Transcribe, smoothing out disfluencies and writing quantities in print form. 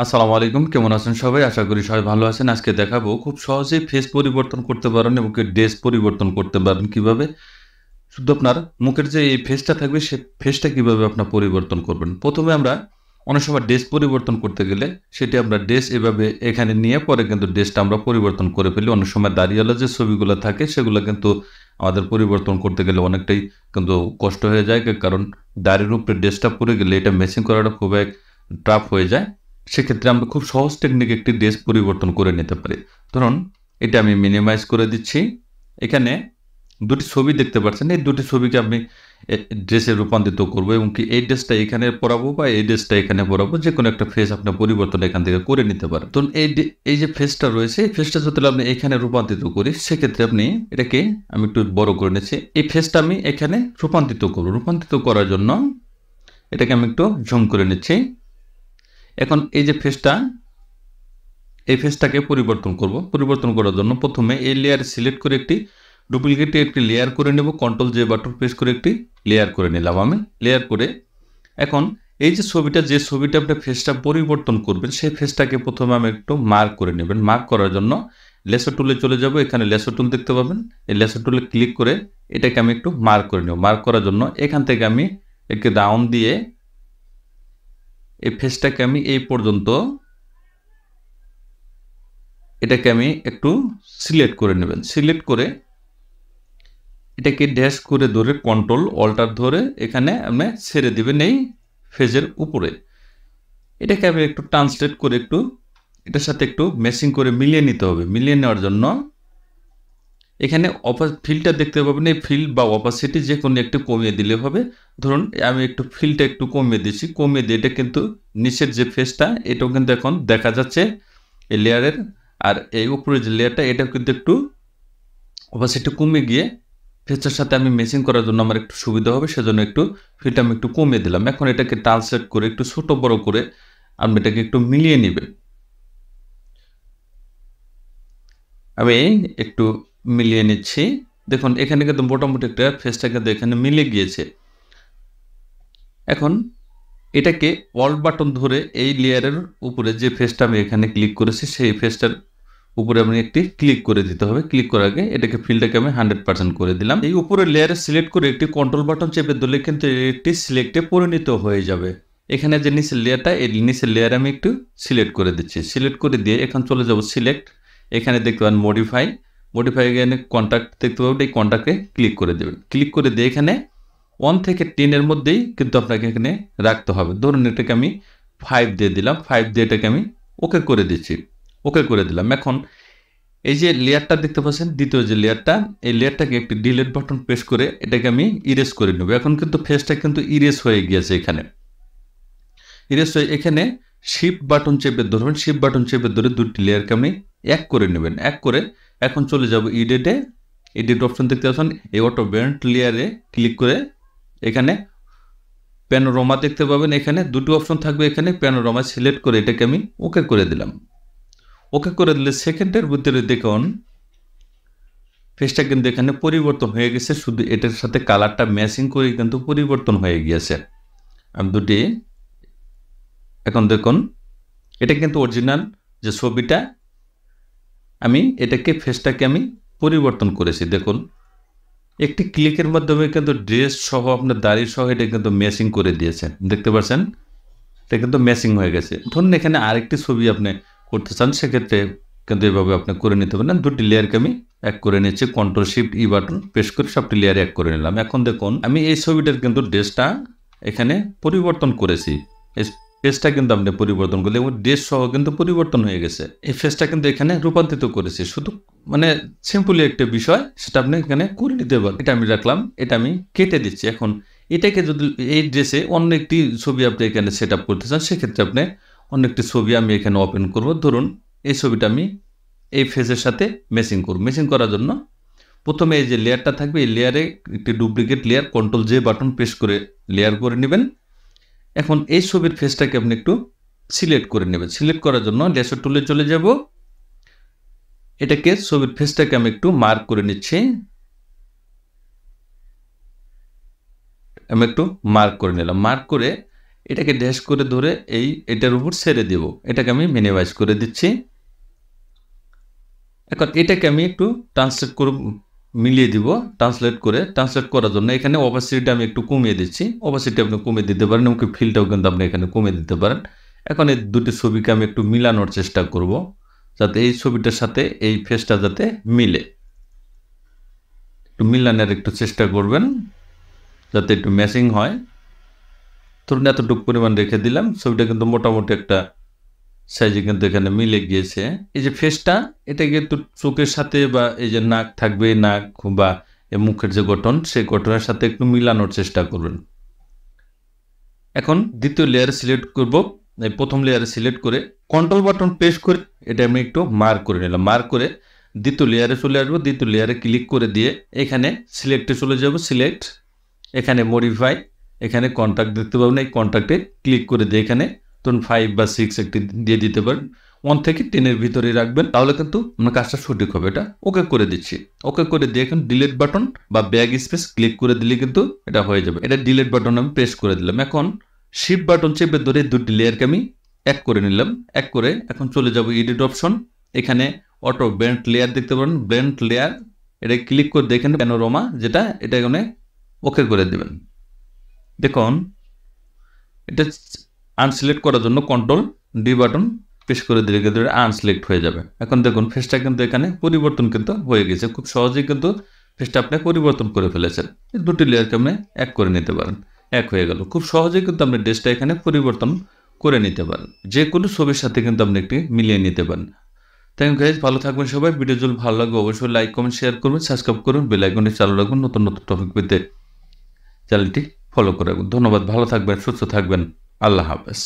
আসসালামু আলাইকুম। কেমন আছেন সবাই? আশা করি সবাই ভালো আছেন। আজকে দেখাবো খুব সহজেই ফেস পরিবর্তন করতে পারেন এবং ড্রেস পরিবর্তন করতে পারেন কিভাবে? শুধু আপনার মুখের যে এই ফেসটা থাকবে সে ফেসটা কিভাবে আপনার পরিবর্তন করবেন। ১ম এ আমরা অনেক সময় ড্রেস পরিবর্তন করতে গেলে সেটি আমরা ড্রেস এভাবে এখানে নিয়ে পরে কিন্তু ড্রেসটা আমরা পরিবর্তন করে ফেলি। অনেক সময় দাড়িওয়ালা যে ছবিগুলো থাকে সেগুলো কিন্তু আমাদের পরিবর্তন করতে গেলে অনেকটাই কিন্তু কষ্ট হয়ে যায়। কারণ দাড়ির উপরে ড্রেসটা পরে গেলে এটা ম্যাচিং করাটা খুব টাফ হয়ে যায়। সেক্ষেত্রে আমরা খুব সহজ টেকনিকে একটি ড্রেস পরিবর্তন করে নিতে পারি। ধরুন এটা আমি মিনিমাইজ করে দিচ্ছি। এখানে ২ টি ছবি দেখতে পাচ্ছেন। এই ২ টি ছবিকে আমি ড্রেসে রূপান্তরিত করব এবং কি এই ড্রেসটা এখানে পরাবো বা এই ড্রেসটা এখানে পরাবো। যেকোনো একটা ফেস আপনার পরিবর্তন এখান থেকে করে নিতে পারেন। ধরুন এই যে ফেসটা রয়েছে, এই ফেসটা যদি আপনি এখানে রূপান্তরিত করি, সেক্ষেত্রে আপনি এটাকে আমি একটু বড় করে নিচ্ছি। এই ফেসটা আমি এখানে রূপান্তরিত করব। রূপান্তরিত করার জন্য এটাকে আমি একটু জুম করে নিচ্ছি। এখন এই যে ফেসটা, এই ফেসটাকে পরিবর্তন করব। পরিবর্তন করার জন্য ১ম এ এই লেয়ার সিলেক্ট করে ডুপ্লিকেট একটি লেয়ার করে নেব। কন্ট্রোল জে বাটন প্রেস করে একটি লেয়ার করে নিলাম আমি। লেয়ার করে এখন এই যে ছবিটা আপনি ফেসটা পরিবর্তন করবেন, সেই ফেসটাকে ১ম এ আমি একটু মার্ক করে নেবেন। মার্ক করার জন্য লেসো টুলে চলে যাব। এখানে লেসো টুল দেখতে পাবেন। এই লেসো টুলে ক্লিক করে এটাকে আমি একটু মার্ক করে নেব। মার্ক করার জন্য এখান থেকে আমি একে ডাউন দিয়ে এই ফেসটাকে আমি এই পর্যন্ত এটাকে আমি একটু সিলেক্ট করে নেবেন। সিলেক্ট করে এটাকে ড্যাশ করে ধরে কন্ট্রোল অল্টার ধরে এখানে আপনি ছেড়ে দিবেন এই ফেজের উপরে। এটাকে আমি একটু ট্রান্সলেট করে একটু এটার সাথে একটু ম্যাচিং করে মিলিয়ে নিতে হবে। মিলিয়ে নেওয়ার জন্য এখানে ফিলটা দেখতে পাবেন। এই ফিল বা অপাসিটি যে কোনো একটু কমিয়ে দিলে হবে। ধরুন আমি একটু ফিলটা একটু কমিয়ে দিচ্ছি। কমিয়ে দিয়ে এটা কিন্তু নিচের যে ফেসটা এটাও কিন্তু এখন দেখা যাচ্ছে এই লেয়ারের। আর এই উপরের যে লেয়ারটা এটাও কিন্তু একটু অপাসিটি কমে গিয়ে ফেসটার সাথে আমি ম্যাচিং করার জন্য আমার একটু সুবিধা হবে, সেজন্য একটু ফিলটা আমি একটু কমিয়ে দিলাম। এখন এটাকে ট্রান্সলেট করে একটু ছোট বড় করে আপনি এটাকে একটু মিলিয়ে নেবেন। আমি একটু মিলিয়ে নিচ্ছি। দেখুন এখানে কিন্তু মোটামুটি একটা ফেসটা কিন্তু এখানে মিলে গিয়েছে। এখন এটাকে অল্ট বাটন ধরে এই লেয়ারের উপরে যে ফেসটা আমি এখানে ক্লিক করেছি সেই ফেসটার উপরে আমি একটি ক্লিক করে দিতে হবে। ক্লিক করার আগে এটাকে ফিলটাকে আমি 100% করে দিলাম। এই উপরের লেয়ারে সিলেক্ট করে একটি কন্ট্রোল বাটন চেপে ধরলে কিন্তু একটি সিলেক্টে পরিণত হয়ে যাবে। এখানে যে নিচের লেয়ারটা, এই নিচের লেয়ারে আমি একটু সিলেক্ট করে দিচ্ছি। সিলেক্ট করে দিয়ে এখন চলে যাব সিলেক্ট। এখানে দেখতে পাবেন মডিফাই। মডিফাই এখানে কন্ট্যাক্ট দেখতে পাবেন। এই কন্ট্যাক্টে ক্লিক করে দেবেন। ক্লিক করে দিয়ে এখানে 1 থেকে 10 এর মধ্যেই কিন্তু আপনাকে এখানে রাখতে হবে। ধরুন এটাকে আমি 5 দিয়ে দিলাম। 5 দিয়ে এটাকে আমি ওকে করে দিচ্ছি। ওকে করে দিলাম। এখন এই যে লেয়ারটা দেখতে পাচ্ছেন, দ্বিতীয় যে লেয়ারটা, এই লেয়ারটাকে একটি ডিলিট বাটন প্রেস করে এটাকে আমি ইরেজ করে নেব। এখন কিন্তু ফেসটা কিন্তু ইরেজ হয়ে গিয়েছে এখানে। ইরেজ হয়ে এখানে শিফট বাটন চেপে ধরবেন। শিফট বাটন চেপে ধরে 2টি লেয়ারকে আপনি এক করে নেবেন। এক করে এখন চলে যাব এডিটে। এডিট অপশন দেখতে পাচ্ছেন। এই অটো ব্যান্ড লেয়ারে ক্লিক করে এখানে প্যানোরামা দেখতে পাবেন। এখানে 2টি অপশন থাকবে। এখানে প্যানোরামা সিলেক্ট করে এটাকে আমি ওকে করে দিলাম। ওকে করে দিলে সেকেন্ডের ভিতরে দেখুন ফেসটা কিন্তু এখানে পরিবর্তন হয়ে গেছে। শুধু এটার সাথে কালারটা ম্যাচিং করে কিন্তু পরিবর্তন হয়ে গিয়েছে। আমি দুটি এখন দেখুন এটা কিন্তু অরিজিনাল যে ছবিটা, আমি এটাকে ফেসটাকে আমি পরিবর্তন করেছি। দেখুন একটি ক্লিকের মাধ্যমে কিন্তু ড্রেস সহ আপনার দাড়ি সহ এটা কিন্তু ম্যাচিং করে দিয়েছে। দেখতে পাচ্ছেন এটা কিন্তু ম্যাচিং হয়ে গেছে। ধরুন এখানে আরেকটি ছবি আপনি করতে চান, সেক্ষেত্রে কিন্তু এভাবে আপনি করে নিতে পারেন। 2টি লেয়ারকে আমি এক করে নিচ্ছি। কন্ট্রোল শিফট ই বাটন প্রেস করে সবটি লেয়ারে এক করে নিলাম। এখন দেখুন আমি এই ছবিটার কিন্তু ড্রেসটা এখানে পরিবর্তন করেছি। এই ফেসটা কিন্তু আপনি পরিবর্তন করলে এবং ড্রেস সহ কিন্তু পরিবর্তন হয়ে গেছে। এই ফেসটা কিন্তু এখানে রূপান্তরিত করেছি। শুধু মানে সিম্পলি একটা বিষয়, সেটা আপনি এখানে করে নিতে পারেন। এটা আমি রাখলাম। এটা আমি কেটে দিচ্ছি। এখন এটাকে যদি এই ড্রেসে অন্য একটি ছবি আপনি এখানে সেট আপ করতে চান, সেক্ষেত্রে আপনি অন্য একটি ছবি আমি এখানে ওপেন করব। ধরুন এই ছবিটা আমি এই ফেসের সাথে ম্যাচিং করব। ম্যাচিং করার জন্য প্রথমে এই যে লেয়ারটা থাকবে, এই লেয়ারে একটি duplicate layer control J button press করে লেয়ার করে নেবেন। এখন এই ছবির ফেসটাকে আপনি একটু সিলেক্ট করে নেবেন। সিলেক্ট করার জন্য লেসার টুলে চলে যাব। এটাকে ছবির ফেসটাকে আমি একটু মার্ক করে নিচ্ছি। আমি একটু মার্ক করে নিলাম। মার্ক করে এটাকে ড্যাশ করে ধরে এটার উপর ছেড়ে দেব। এটাকে আমি মিনিমাইজ করে দিচ্ছি। এখন এটাকে আমি একটু ট্রান্সলেট করে মিলিয়ে দিব। ট্রান্সলেট করার জন্য এখানে অপাসিটিটা আমি একটু কমিয়ে দিচ্ছি। অপাসিটি আপনি কমিয়ে দিতে পারেন, এমনকি ফিলটাও কিন্তু আপনি এখানে কমিয়ে দিতে পারেন। এখন এই দুটি ছবিকে আমি একটু মিলানোর চেষ্টা করব, যাতে এই ছবিটার সাথে এই ফেসটা যাতে মিলে। একটু মিলানোর একটু চেষ্টা করবেন যাতে একটু ম্যাচিং হয়। ধরুন এতটুকু পরিমাণ রেখে দিলাম, ছবিটা কিন্তু মোটামুটি একটা সাইজে কিন্তু এখানে মিলে গিয়েছে। এই যে ফেসটা, এটা কিন্তু চোখের সাথে বা এই যে নাক থাকবে, নাক বা মুখের যে গঠন, সেই গঠনের সাথে একটু মিলানোর চেষ্টা করবেন। এখন দ্বিতীয় লেয়ারে সিলেক্ট করব। এই প্রথম লেয়ারে সিলেক্ট করে কন্ট্রোল বাটন প্রেস করে এটা আমি একটু মার্ক করে নিলাম। মার্ক করে দ্বিতীয় লেয়ারে চলে আসবো। দ্বিতীয় লেয়ারে ক্লিক করে দিয়ে এখানে সিলেক্টে চলে যাব। সিলেক্ট, এখানে মডিফাই, এখানে কন্ট্যাক্ট দেখতে পাবেন। এই কন্ট্যাক্টে ক্লিক করে দিয়ে এখানে ধরুন 5 বা 6 একটি দিয়ে দিতে পারেন। 1 থেকে 10-এর ভিতরে রাখবেন, তাহলে কিন্তু আপনার কাজটা সঠিক হবে। এটা ওকে করে দিচ্ছি। ওকে করে দিয়ে এখন ডিলিট বাটন বা ব্যাক স্পেস ক্লিক করে দিলে কিন্তু এটা হয়ে যাবে। এটা ডিলিট বাটন আমি প্রেস করে দিলাম। এখন শিফট বাটন চেপে ধরে দুটি লেয়ারকে আমি এক করে নিলাম। এক করে এখন চলে যাব এডিট অপশন। এখানে অটো ব্লেন্ড লেয়ার দেখতে পারেন, ব্লেন্ড লেয়ার, এটা ক্লিক করে দেখেন প্যানোরামা যেটা, এটা এখানে ওকে করে দেবেন। দেখুন এটা আনসিলেক্ট করার জন্য কন্ট্রোল ডি বাটন প্রেস করে দিলে কিন্তু আনসিলেক্ট হয়ে যাবে। এখন দেখুন ফেসটা কিন্তু এখানে পরিবর্তন কিন্তু হয়ে গেছে। খুব সহজেই কিন্তু ফেসটা আপনি পরিবর্তন করে ফেলেছেন। এই দুটি লেয়ারকে আপনি এক করে নিতে পারেন। এক হয়ে গেল। খুব সহজেই কিন্তু আপনি ড্রেসটা এখানে পরিবর্তন করে নিতে পারেন। যে কোনো ছবির সাথে কিন্তু আপনি একটি মিলিয়ে নিতে পারেন। থ্যাংক ইউ গাইজ, ভালো থাকবেন সবাই। ভিডিও যদি ভালো লাগবে অবশ্যই লাইক কমেন্ট শেয়ার করবেন, সাবস্ক্রাইব করুন, বেল আইকনটি চালু রাখবেন নতুন নতুন টপিক পেতে চ্যানেলটি ফলো করে রাখুন। ধন্যবাদ, ভালো থাকবেন, সুস্থ থাকবেন। আল্লাহ হাফেজ।